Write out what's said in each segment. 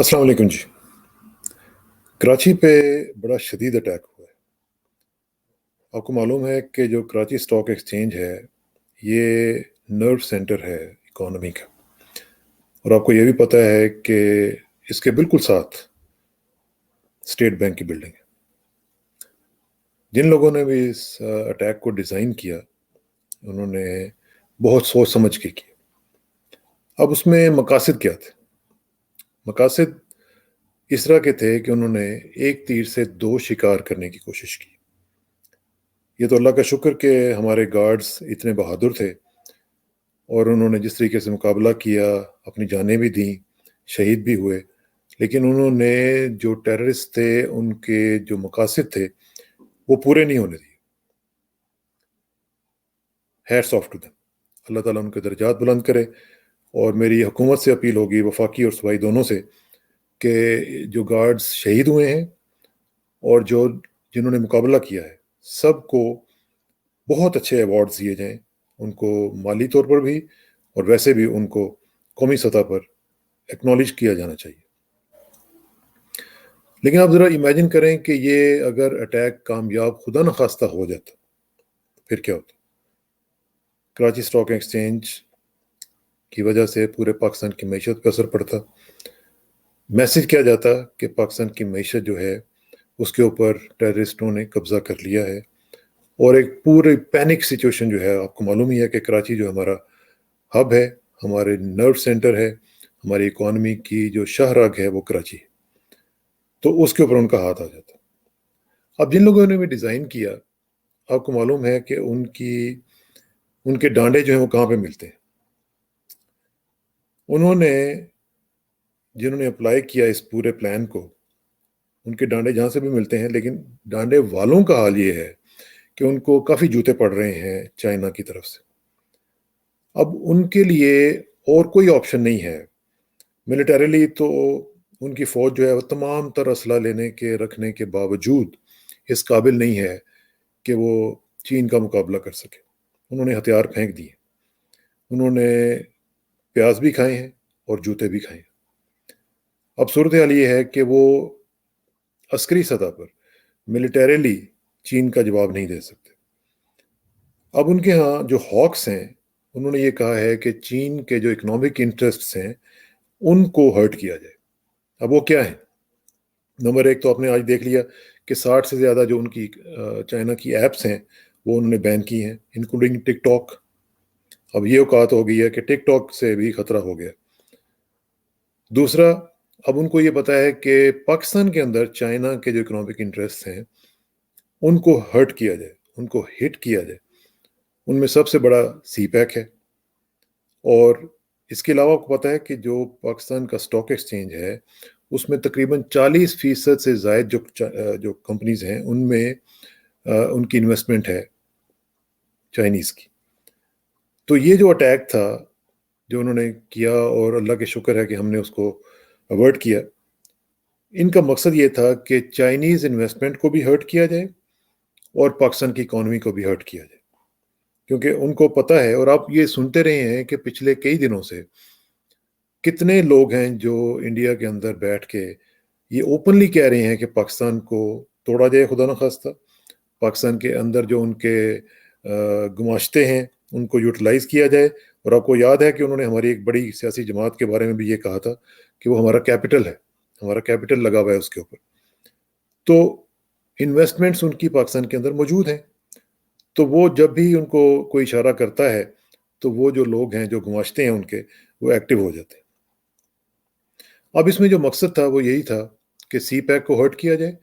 अस्सलाम वालेकुम जी। कराची पे बड़ा शदीद अटैक हुआ है। आपको मालूम है कि जो कराची स्टॉक एक्सचेंज है, ये नर्व सेंटर है इकोनॉमी का। और आपको ये भी पता है कि इसके बिल्कुल साथ स्टेट बैंक की बिल्डिंग है। जिन लोगों ने भी इस अटैक को डिज़ाइन किया, उन्होंने बहुत सोच समझ के किया। अब उसमें मकासद क्या थे? मकासद इस तरह के थे कि उन्होंने एक तीर से दो शिकार करने की कोशिश की। ये तो अल्लाह का शुक्र कि हमारे गार्ड्स इतने बहादुर थे और उन्होंने जिस तरीके से मुकाबला किया, अपनी जानें भी दी, शहीद भी हुए। लेकिन उन्होंने जो टेररिस्ट थे, उनके जो मकासद थे, वो पूरे नहीं होने दिए। Hats off to them. Allah ताला उनके दर्जात बुलंद करे। और मेरी हुकूमत से अपील होगी, वफाकी और सूबाई दोनों से, कि जो गार्ड्स शहीद हुए हैं और जो जिन्होंने मुकाबला किया है, सबको बहुत अच्छे अवार्ड्स दिए जाएं। उनको माली तौर पर भी और वैसे भी उनको कौमी सतह पर एक्नॉलेज किया जाना चाहिए। लेकिन आप ज़रा इमेजिन करें कि ये अगर अटैक कामयाब खुदा न खास्ता हो जाता, फिर क्या होता? कराची स्टॉक एक्सचेंज की वजह से पूरे पाकिस्तान की मईशत पर असर पड़ता। मैसेज किया जाता कि पाकिस्तान की मईशत जो है, उसके ऊपर टेररिस्टों ने कब्जा कर लिया है। और एक पूरी पैनिक सिचुएशन जो है, आपको मालूम ही है कि कराची जो हमारा हब है, हमारे नर्व सेंटर है, हमारी इकोनॉमी की जो शाहराग है, वो कराची है। तो उसके ऊपर उनका हाथ आ जाता। अब जिन लोगों ने भी डिज़ाइन किया, आपको मालूम है कि उनके डांडे जो हैं वो कहाँ पे मिलते हैं। जिन्होंने अप्लाई किया इस पूरे प्लान को, उनके डांडे जहाँ से भी मिलते हैं, लेकिन डांडे वालों का हाल ये है कि उनको काफ़ी जूते पड़ रहे हैं चाइना की तरफ से। अब उनके लिए और कोई ऑप्शन नहीं है। मिलिटरीली तो उनकी फ़ौज जो है वो तमाम तर असला लेने के रखने के बावजूद इस काबिल नहीं है कि वो चीन का मुकाबला कर सके। उन्होंने हथियार फेंक दिए। उन्होंने प्याज भी खाए हैं और जूते भी खाए हैं। अब सूरत हाल ये है कि वो अस्करी सतह पर मिलिटरीली चीन का जवाब नहीं दे सकते। अब उनके यहाँ जो हॉक्स हैं, उन्होंने ये कहा है कि चीन के जो इकोनॉमिक इंटरेस्ट्स हैं, उनको हर्ट किया जाए। अब वो क्या है? नंबर एक तो आपने आज देख लिया कि 60 से ज़्यादा जो उनकी चाइना की ऐप्स हैं, वो उन्होंने बैन की हैं, इंक्लूडिंग टिकटॉक। अब ये औकात हो गई है कि टिकटॉक से भी खतरा हो गया। दूसरा, अब उनको ये पता है कि पाकिस्तान के अंदर चाइना के जो इकोनॉमिक इंटरेस्ट हैं, उनको हर्ट किया जाए, उनको हिट किया जाए। उनमें सबसे बड़ा सी पैक है। और इसके अलावा आपको पता है कि जो पाकिस्तान का स्टॉक एक्सचेंज है, उसमें तकरीबन 40% से ज़ायद जो कंपनीज हैं, उनमें उनकी इन्वेस्टमेंट है चाइनीज़ की। तो ये जो अटैक था, जो उन्होंने किया, और अल्लाह के शुक्र है कि हमने उसको अवॉइड किया। इनका मकसद ये था कि चाइनीज़ इन्वेस्टमेंट को भी हर्ट किया जाए और पाकिस्तान की इकॉनमी को भी हर्ट किया जाए। क्योंकि उनको पता है, और आप ये सुनते रहे हैं कि पिछले कई दिनों से कितने लोग हैं जो इंडिया के अंदर बैठ के ये ओपनली कह रहे हैं कि पाकिस्तान को तोड़ा जाए खुदा न खास्ता। पाकिस्तान के अंदर जो उनके गुमाश्ते हैं, उनको यूटिलाइज किया जाए। और आपको याद है कि उन्होंने हमारी एक बड़ी सियासी जमात के बारे में भी ये कहा था कि वो हमारा कैपिटल है, हमारा कैपिटल लगा हुआ है उसके ऊपर। तो इन्वेस्टमेंट्स उनकी पाकिस्तान के अंदर मौजूद हैं। तो वो जब भी उनको कोई इशारा करता है, तो वो जो लोग हैं, जो गुमाश्ते हैं उनके, वो एक्टिव हो जाते हैं। अब इसमें जो मकसद था वो यही था कि सी पैक को हर्ट किया जाए।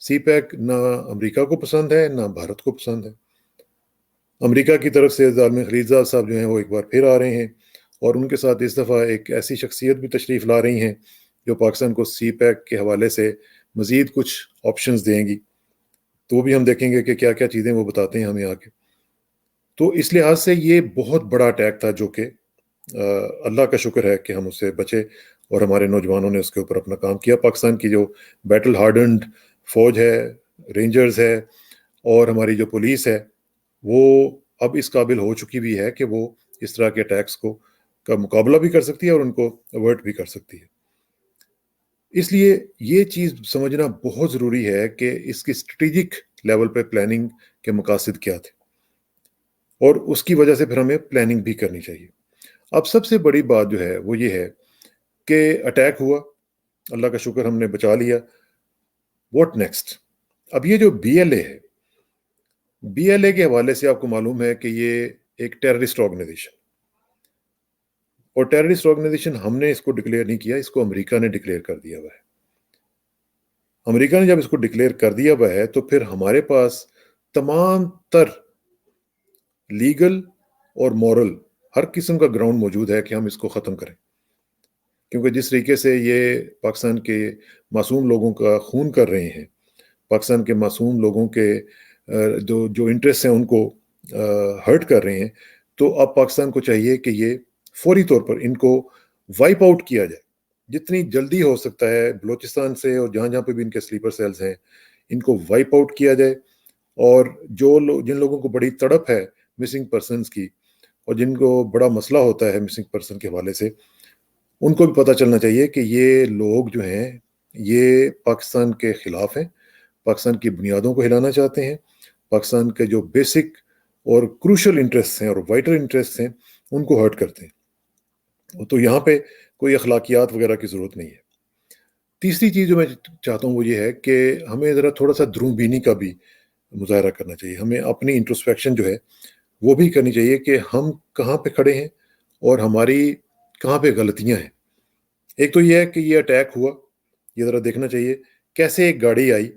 सी पैक ना अमेरिका को पसंद है, ना भारत को पसंद है। अमेरिका की तरफ से जालिम खलीलजाद साहब जो हैं, वो एक बार फिर आ रहे हैं, और उनके साथ इस दफ़ा एक ऐसी शख्सियत भी तशरीफ़ ला रही हैं जो पाकिस्तान को सी पैक के हवाले से मज़ीद कुछ ऑप्शंस देंगी। तो वो भी हम देखेंगे कि क्या क्या चीज़ें वो बताते हैं हमें आगे। तो इस लिहाज से ये बहुत बड़ा अटैक था, जो कि अल्लाह का शुक्र है कि हम उससे बचे और हमारे नौजवानों ने उसके ऊपर अपना काम किया। पाकिस्तान की जो बैटल हार्डन्ड फौज है, रेंजर्स है, और हमारी जो पुलिस है, वो अब इस काबिल हो चुकी भी है कि वो इस तरह के अटैक्स को का मुकाबला भी कर सकती है और उनको अवर्ट भी कर सकती है। اس لیے یہ چیز سمجھنا بہت ضروری ہے کہ اس کی اسٹریٹجک لیول پہ پلاننگ کے مقاصد کیا تھے، اور اس کی وجہ سے پھر ہمیں پلاننگ بھی کرنی چاہیے۔ اب سب سے بڑی بات جو ہے وہ یہ ہے کہ اٹیک ہوا، اللہ کا شکر ہم نے بچا لیا، واٹ نیکسٹ؟ اب یہ جو بی ایل اے ہے، بی ایل اے کے حوالے سے آپ کو معلوم ہے کہ یہ ایک ٹیررسٹ آرگنائزیشن، اور ٹیررسٹ آرگنائزیشن ہم نے اس کو ڈکلیئر نہیں کیا، اس کو امریکہ نے ڈکلیئر کر دیا ہوا ہے۔ امریکہ نے جب اس کو ڈکلیئر کر دیا ہوا ہے تو پھر ہمارے پاس تمام تر لیگل اور مورل ہر قسم کا گراؤنڈ موجود ہے کہ ہم اس کو ختم کریں، کیونکہ جس طریقے سے یہ پاکستان کے معصوم لوگوں کا خون کر رہے ہیں، پاکستان کے معصوم لوگوں کے جو انٹرسٹ ہیں ان کو ہرٹ کر رہے ہیں، تو اب پاکستان کو چاہیے کہ یہ فوری طور پر ان کو وائپ آؤٹ کیا جائے، جتنی جلدی ہو سکتا ہے بلوچستان سے اور جہاں جہاں پہ بھی ان کے سلیپر سیلز ہیں ان کو وائپ آؤٹ کیا جائے۔ اور جن لوگوں کو بڑی تڑپ ہے مسنگ پرسنز کی، اور جن کو بڑا مسئلہ ہوتا ہے مسنگ پرسن کے حوالے سے، ان کو بھی پتہ چلنا چاہیے کہ یہ لوگ جو ہیں یہ پاکستان کے خلاف ہیں، پاکستان کی بنیادوں کو ہلانا چاہتے ہیں، پاکستان کے جو بیسک اور کروشل انٹرسٹ ہیں اور وائٹل انٹرسٹ ہیں ان کو ہرٹ کرتے ہیں۔ تو یہاں پہ کوئی اخلاقیات وغیرہ کی ضرورت نہیں ہے۔ تیسری چیز جو میں چاہتا ہوں وہ یہ ہے کہ ہمیں ذرا تھوڑا سا دروں بینی کا بھی مظاہرہ کرنا چاہیے، ہمیں اپنی انٹروسپیکشن جو ہے وہ بھی کرنی چاہیے کہ ہم کہاں پہ کھڑے ہیں اور ہماری کہاں پہ غلطیاں ہیں۔ ایک تو یہ ہے کہ یہ اٹیک ہوا، یہ ذرا دیکھنا چاہیے کیسے ایک گاڑی آئی،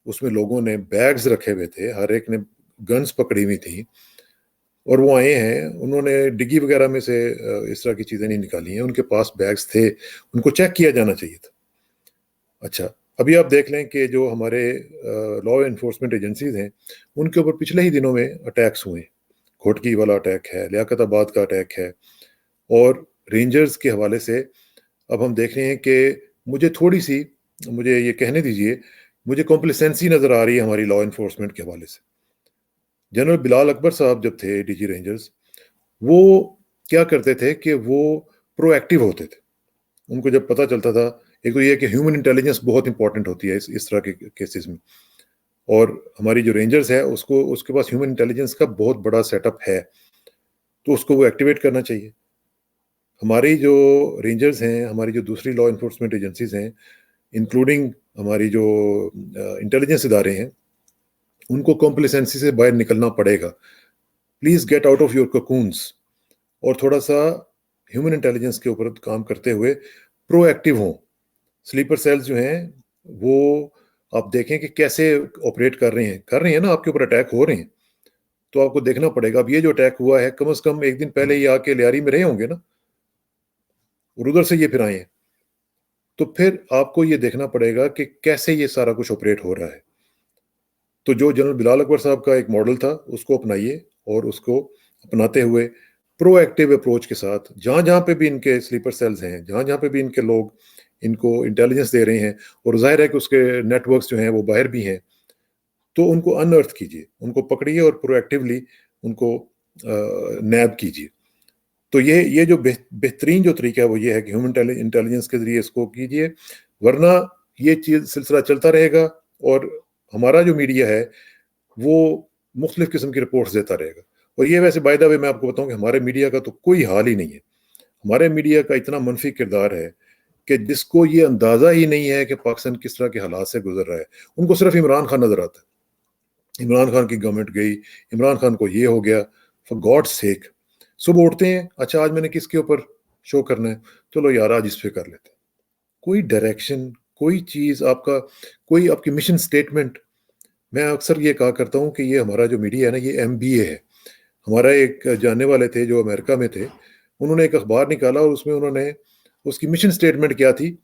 اس میں لوگوں نے بیگز رکھے ہوئے تھے، ہر ایک نے گنز پکڑی ہوئی تھیں، اور وہ آئے ہیں، انہوں نے ڈگی وغیرہ میں سے اس طرح کی چیزیں نہیں نکالی ہیں، ان کے پاس بیگز تھے، ان کو چیک کیا جانا چاہیے تھا۔ اچھا، ابھی آپ دیکھ لیں کہ جو ہمارے لا انفورسمنٹ ایجنسیز ہیں ان کے اوپر پچھلے ہی دنوں میں اٹیکس ہوئے، کھوٹکی والا اٹیک ہے، لیاقت آباد کا اٹیک ہے، اور رینجرز کے حوالے سے اب ہم دیکھ رہے ہیں کہ مجھے یہ کہنے دیجئے، مجھے کمپلیسنسی نظر آ رہی ہے ہماری لا انفورسمنٹ کے حوالے سے۔ جنرل بلال اکبر صاحب جب تھے ڈی جی رینجرز، وہ کیا کرتے تھے کہ وہ پرو ایکٹیو ہوتے تھے۔ ان کو جب پتہ چلتا تھا، ایک تو یہ کہ ہیومن انٹیلیجنس بہت امپورٹنٹ ہوتی ہے اس طرح کے کیسز میں، اور ہماری جو رینجرز ہے اس کے پاس ہیومن انٹیلیجنس کا بہت بڑا سیٹ اپ ہے، تو اس کو وہ ایکٹیویٹ کرنا چاہیے۔ ہماری جو رینجرز ہیں، ہماری جو دوسری لا انفورسمنٹ ایجنسیز ہیں، انکلوڈنگ ہماری جو انٹیلیجنس ادارے ہیں، ان کو کمپلیسنسی سے باہر نکلنا پڑے گا۔ Please get out of your cocoons, اور تھوڑا سا ہیومن انٹیلیجنس کے اوپر کام کرتے ہوئے پرو ایکٹیو ہوں۔ سلیپر سیلز جو ہیں وہ آپ دیکھیں کہ کیسے آپریٹ کر رہے ہیں نا، آپ کے اوپر اٹیک ہو رہے ہیں، تو آپ کو دیکھنا پڑے گا۔ اب یہ جو اٹیک ہوا ہے، کم از کم ایک دن پہلے یہ آ کے لیاری میں رہے ہوں گے نا، اور ادھر سے یہ پھر آئے ہیں، تو پھر آپ کو یہ دیکھنا پڑے گا کہ کیسے یہ سارا کچھ آپریٹ ہو رہا ہے۔ تو جو جنرل بلال اکبر صاحب کا ایک ماڈل تھا اس کو اپنائیے، اور اس کو اپناتے ہوئے پرو ایکٹیو اپروچ کے ساتھ جہاں جہاں پہ بھی ان کے سلیپر سیلز ہیں، جہاں جہاں پہ بھی ان کے لوگ ان کو انٹیلیجنس دے رہے ہیں، اور ظاہر ہے کہ اس کے نیٹ ورکس جو ہیں وہ باہر بھی ہیں، تو ان کو ان ارتھ کیجیے، ان کو پکڑیے اور پرو ایکٹیولی ان کو نیب کیجیے۔ تو یہ جو بہترین جو طریقہ ہے وہ یہ ہے کہ ہیومن انٹیلیجنس کے ذریعے اس کو کیجیے، ورنہ یہ چیز سلسلہ چلتا رہے گا، اور ہمارا جو میڈیا ہے وہ مختلف قسم کی رپورٹس دیتا رہے گا۔ اور یہ ویسے بائی دا وے میں آپ کو بتاؤں کہ ہمارے میڈیا کا تو کوئی حال ہی نہیں ہے، ہمارے میڈیا کا اتنا منفی کردار ہے کہ جس کو یہ اندازہ ہی نہیں ہے کہ پاکستان کس طرح کے حالات سے گزر رہا ہے، ان کو صرف عمران خان نظر آتا ہے، عمران خان کی گورنمنٹ گئی، عمران خان کو یہ ہو گیا، فار گاڈ سیک۔ صبح اٹھتے ہیں، اچھا آج میں نے کس کے اوپر شو کرنا ہے، چلو یار آج اس پہ کر لیتے ہیں۔ کوئی ڈائریکشن، کوئی چیز کوئی آپ کی مشن سٹیٹمنٹ۔ میں اکثر یہ کہا کرتا ہوں کہ یہ ہمارا جو میڈیا ہے نا، یہ MBA ہے۔ ہمارا ایک جاننے والے تھے جو امریکہ میں تھے، انہوں نے ایک اخبار نکالا، اور اس میں انہوں نے اس کی مشن سٹیٹمنٹ کیا تھی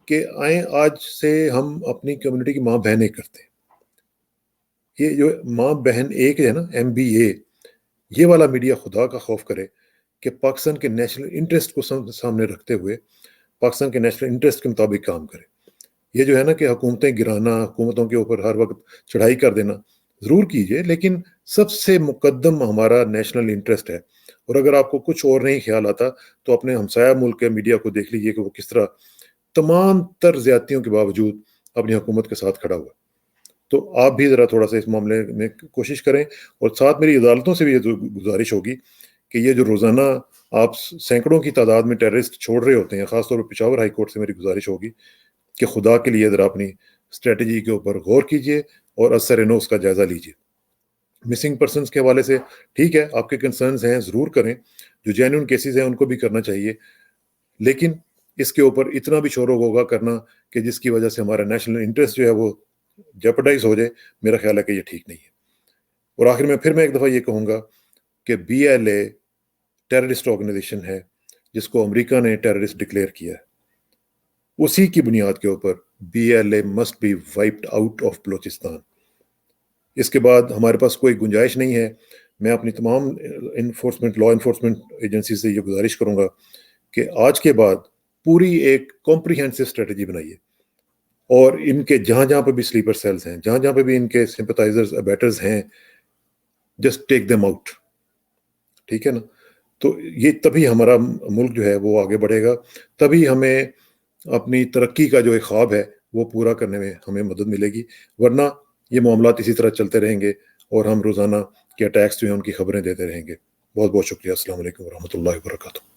کہ آئیں آج سے ہم اپنی کمیونٹی کی ماں بہن ایک کرتے ہیں۔ یہ جو ماں بہن ایک ہے نا، MBA، یہ والا میڈیا خدا کا خوف کرے کہ پاکستان کے نیشنل انٹرسٹ کو سامنے رکھتے ہوئے پاکستان کے نیشنل انٹرسٹ کے مطابق کام کرے۔ یہ جو ہے نا کہ حکومتیں گرانا، حکومتوں کے اوپر ہر وقت چڑھائی کر دینا ضرور کیجئے، لیکن سب سے مقدم ہمارا نیشنل انٹرسٹ ہے۔ اور اگر آپ کو کچھ اور نہیں خیال آتا تو اپنے ہمسایہ ملک کے میڈیا کو دیکھ لیجئے کہ وہ کس طرح तमाम तर ज़्यादतियों के बावजूद अपनी हुकूमत के साथ खड़ा हुआ। तो आप भी ज़रा थोड़ा-सा इस मामले में कोशिश करें, और साथ मेरी अदालतों से भी ये गुज़ारिश होगी कि ये जो रोज़ाना आप सैकड़ों की तादाद में टेररिस्ट छोड़ रहे होते हैं, ख़ास तौर पे पेशावर हाई कोर्ट से मेरी गुज़ारिश होगी कि खुदा के लिए ज़रा अपनी स्ट्रैटेजी के ऊपर गौर कीजिए और असर-ए-नो उसका जायज़ा लीजिए। मिसिंग पर्सन्स के हवाले से ठीक है, आपके कंसर्न्स हैं, ज़रूर करें। जो जेन्युइन केसेज़ हैं, उनको भी करना चाहिए। लेकिन इसके ऊपर इतना भी शोर-गुल करना कि जिसकी वजह से हमारा नेशनल इंटरेस्ट जो है वो जेपरडाइज़ हो जाए, मेरा ख़्याल है कि ये ठीक नहीं है। और आखिर में फिर मैं एक दफ़ा ये कहूँगा कि बीएलए टेररिस्ट ऑर्गेनाइजेशन है, जिसको अमेरिका ने टेररिस्ट डिक्लेयर किया है। उसी की बुनियाद के ऊपर BLA must be wiped out of Balochistan. इसके बाद हमारे पास कोई गुंजाइश नहीं है। मैं अपनी तमाम लॉ इन्फोर्समेंट एजेंसी से ये गुजारिश करूँगा कि आज के बाद पूरी एक कॉम्प्रिहेंसिव स्ट्रेटजी बनाइए, और इनके जहाँ-जहाँ पे भी स्लीपर सेल्स हैं, जहाँ-जहाँ पे भी इनके सिंपैथाइजर्स, अबैटर्स हैं, जस्ट टेक देम आउट। ठीक है ना? तो ये तभी हमारा मुल्क जो है वो आगे बढ़ेगा, तभी हमें अपनी तरक्की का जो एक ख्वाब है वो पूरा करने में हमें मदद मिलेगी। वरना ये मामलात इसी तरह चलते रहेंगे और हम रोज़ाना के अटैक्स जो हैं उनकी खबरें देते रहेंगे। बहुत बहुत शुक्रिया। अस्सलाम वालेकुम व रहमतुल्लाहि व बरकातहू।